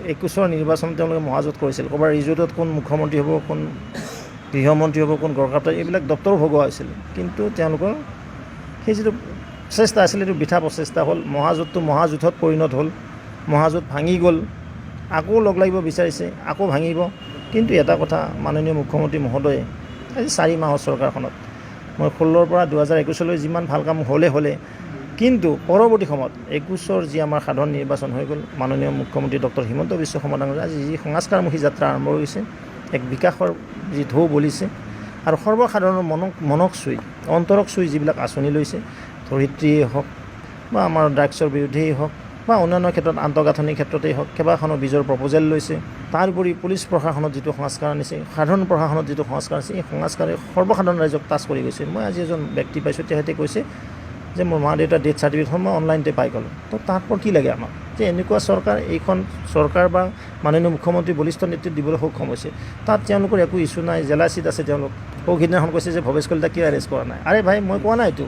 21ৰ নিৰ্বাচন তেওঁলোকে মহাজোঁট কৰিছিল। ক'ৰবাৰ ৰিজৰ্টত কোন মুখ্যমন্ত্ৰী হ'ব, কোন গৃহমন্ত্ৰী হ'ব, কোন গড়কাপ্তাৰ, এইবিলাক দপ্তৰো ভগোৱা হৈছিল। কিন্তু তেওঁলোকৰ সেই যিটো প্ৰচেষ্টা আছিল এইটো বৃথা প্ৰচেষ্টা হ'ল। মহাজোঁটত পৰিণত হ'ল, মহাজোঁট ভাঙি গ'ল, আকৌ লগ লাগিব বিচাৰিছে, আকৌ ভাঙিব। কিন্তু এটা কথা, মাননীয় মুখ্যমন্ত্ৰী মহোদয়ে আজি 4 মাহৰ চৰকাৰখনত মই 16ৰ পৰা 2021লৈ যিমান ভাল কাম হ'লে কিন্তু পৰৱৰ্তী সময়ত 21ৰ যি আমাৰ সাধাৰণ নিৰ্বাচন হৈ গ'ল, মাননীয় মুখ্যমন্ত্ৰী ডক্টৰ হিমন্ত বিশ্ব শৰ্মা ডাঙৰীয়াই আজি যি সংস্কাৰমুখী যাত্ৰা আৰম্ভ কৰিছে, এক বিকাশৰ যি ঢৌ বলিছে আৰু সৰ্বসাধাৰণৰ মনক চুই, অন্তৰক চুই যিবিলাক আঁচনি লৈছে, ধৰিত্ৰীয়ে হওক বা আমাৰ ড্ৰাগছৰ বিৰুদ্ধেই হওক বা অন্যান্য ক্ষেত্ৰত আন্তঃগাঁথনিৰ ক্ষেত্ৰতেই হওক, কেইবাখনো বীজৰ প্ৰপ'জেল লৈছে। তাৰ উপৰি পুলিচ প্ৰশাসনত যিটো সংস্কাৰ আনিছে, সাধাৰণ প্ৰশাসনত যিটো সংস্কাৰ আছে, এই সংস্কাৰে সৰ্বসাধাৰণ ৰাইজক টাচ কৰি গৈছে। মই আজি এজন ব্যক্তি পাইছোঁ, তেখেতে কৈছে যে মোৰ মা দেউতাৰ ডেথ চাৰ্টিফিকেটখন মই অনলাইনতে পাই গ'লোঁ। তো তাতপৰ কি লাগে আমাক যে এনেকুৱা চৰকাৰ, এইখন চৰকাৰ বা মাননীয় মুখ্যমন্ত্ৰী বলিষ্ঠ নেতৃত্ব দিবলৈ সক্ষম হৈছে। তাত তেওঁলোকৰ একো ইছ্যু নাই, জেলাচিত আছে তেওঁলোক। সিদিনাখন কৈছে যে ভৱেশ কলিতা কিয় এৰেষ্ট কৰা নাই। আৰে ভাই, মই কোৱা নাই এইটো।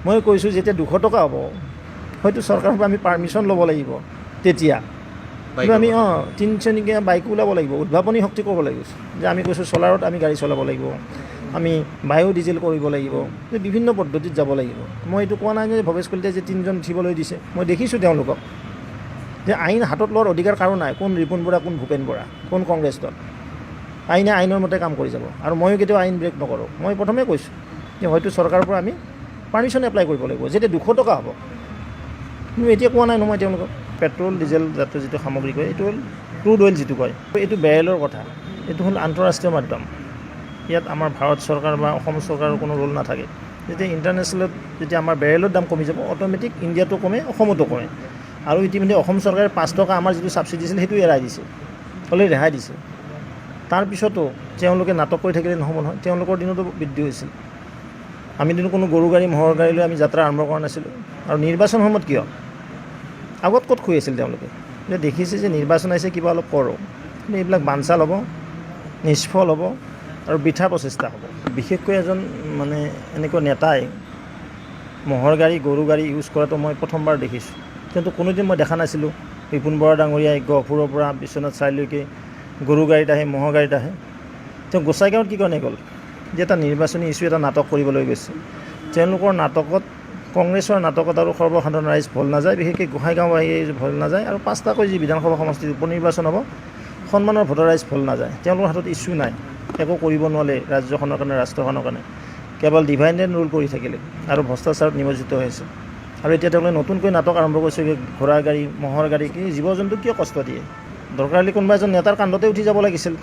মই কৈছোঁ যেতিয়া 200 টকা হ'ব, হয়তো চৰকাৰৰ পৰা আমি পাৰ্মিশ্যন ল'ব লাগিব, তেতিয়া কিন্তু আমি 3 শ্ৰেণীকীয়া বাইকো ওলাব লাগিব, উদ্ভাৱনী শক্তি কৰিব লাগিব। যে আমি কৈছোঁ চ'লাৰত আমি গাড়ী চলাব লাগিব, আমি বায়ু ডিজেল কৰিব লাগিব, যে বিভিন্ন পদ্ধতিত যাব লাগিব। মই এইটো কোৱা নাই যে ভৱেশ কলিতাই যে 3জন উঠিবলৈ দিছে। মই দেখিছোঁ তেওঁলোকক যে আইন হাতত লোৱাৰ অধিকাৰ কাৰো নাই। কোন ৰিপুণ বৰা, কোন ভূপেন বৰা, কোন কংগ্ৰেছ দল, আইনে আইনৰ মতে কাম কৰি যাব। আৰু ময়ো কেতিয়াও আইন ব্ৰেক নকৰোঁ। মই প্ৰথমে কৈছোঁ যে হয়তো চৰকাৰৰ পৰা আমি পাৰ্মিশ্যন এপ্লাই কৰিব লাগিব, যেতিয়া 200 টকা হ'ব। কিন্তু এতিয়া কোৱা নাই নহয় তেওঁলোকক। পেট্ৰল ডিজেল জাতীয় যিটো সামগ্ৰী কয়, এইটো হ'ল ক্ৰুড অইল যিটো কয়, এইটো বেৰেলৰ কথা। এইটো হ'ল আন্তঃৰাষ্ট্ৰীয় মাধ্যম। ইয়াত আমাৰ ভাৰত চৰকাৰ বা অসম চৰকাৰৰ কোনো ৰোল নাথাকে। যেতিয়া ইণ্টাৰনেশ্যনেলত যেতিয়া আমাৰ বেৰেলৰ দাম কমি যাব, অট'মেটিক ইণ্ডিয়াতো কমে, অসমতো কমে। আৰু ইতিমধ্যে অসম চৰকাৰে 5 টকা আমাৰ যিটো ছাবচিডি আছিল সেইটো এৰাই দিছে, অলৰেডি ৰেহাই দিছে। তাৰপিছতো তেওঁলোকে নাটক কৰি থাকিলে নহ'ব নহয়। তেওঁলোকৰ দিনতো বৃদ্ধি হৈছিল। আমি দিনো কোনো গৰু গাড়ী, ম'হৰ গাড়ী লৈ আমি যাত্ৰা আৰম্ভ কৰা নাছিলোঁ। আৰু নিৰ্বাচন সময়ত কিয় আগত ক'ত শুই আছিল তেওঁলোকে? যে দেখিছে যে নিৰ্বাচন আহিছে, কিবা অলপ কৰোঁ, কিন্তু এইবিলাক বানচাল হ'ব, নিষ্ফল হ'ব আৰু বৃথা প্ৰচেষ্টা হ'ব। বিশেষকৈ এজন মানে এনেকুৱা নেতাই ম'হৰ গাড়ী, গৰু গাড়ী ইউজ কৰাটো মই প্ৰথমবাৰ দেখিছোঁ। কিন্তু কোনোদিন মই দেখা নাছিলোঁ ৰিপুণ বৰা ডাঙৰীয়াই গহপুৰৰ পৰা বিশ্বনাথ চাৰিআলিলৈকে গৰু গাড়ীত আহে, ম'হৰ গাড়ীত আহে। তেওঁ গোসাইগাঁৱত কি কাৰণে গ'ল? যে এটা নিৰ্বাচনী ইছ্যু, এটা নাটক কৰিবলৈ গৈছে। তেওঁলোকৰ নাটকত, কংগ্ৰেছৰ নাটকত আৰু সৰ্বসাধাৰণ ৰাইজ ভল নাযায়, বিশেষকৈ গোসাইগাঁও আহি ভল নাযায়। আৰু 5টাকৈ যি বিধানসভা সমষ্টিত উপ নিৰ্বাচন হ'ব, সন্মানৰ ভোটাৰ ৰাইজ ভল নাযায়। তেওঁলোকৰ হাতত ইছ্যু নাই, একো কৰিব নোৱাৰে ৰাজ্যখনৰ কাৰণে, ৰাষ্ট্ৰখনৰ কাৰণে। কেৱল ডিভাইড এণ্ড ৰুল কৰি থাকিলে আৰু ভ্ৰষ্টাচাৰত নিমজ্জিত হৈছে। আৰু এতিয়া তেওঁলোকে নতুনকৈ নাটক আৰম্ভ কৰিছে, ঘোঁৰা গাড়ী, ম'হৰ গাড়ী, কি জীৱ জন্তু কিয় কষ্ট দিয়ে? দৰকাৰ হ'লে কোনোবা এজন নেতাৰ কান্ধতে উঠি যাব লাগিছিল।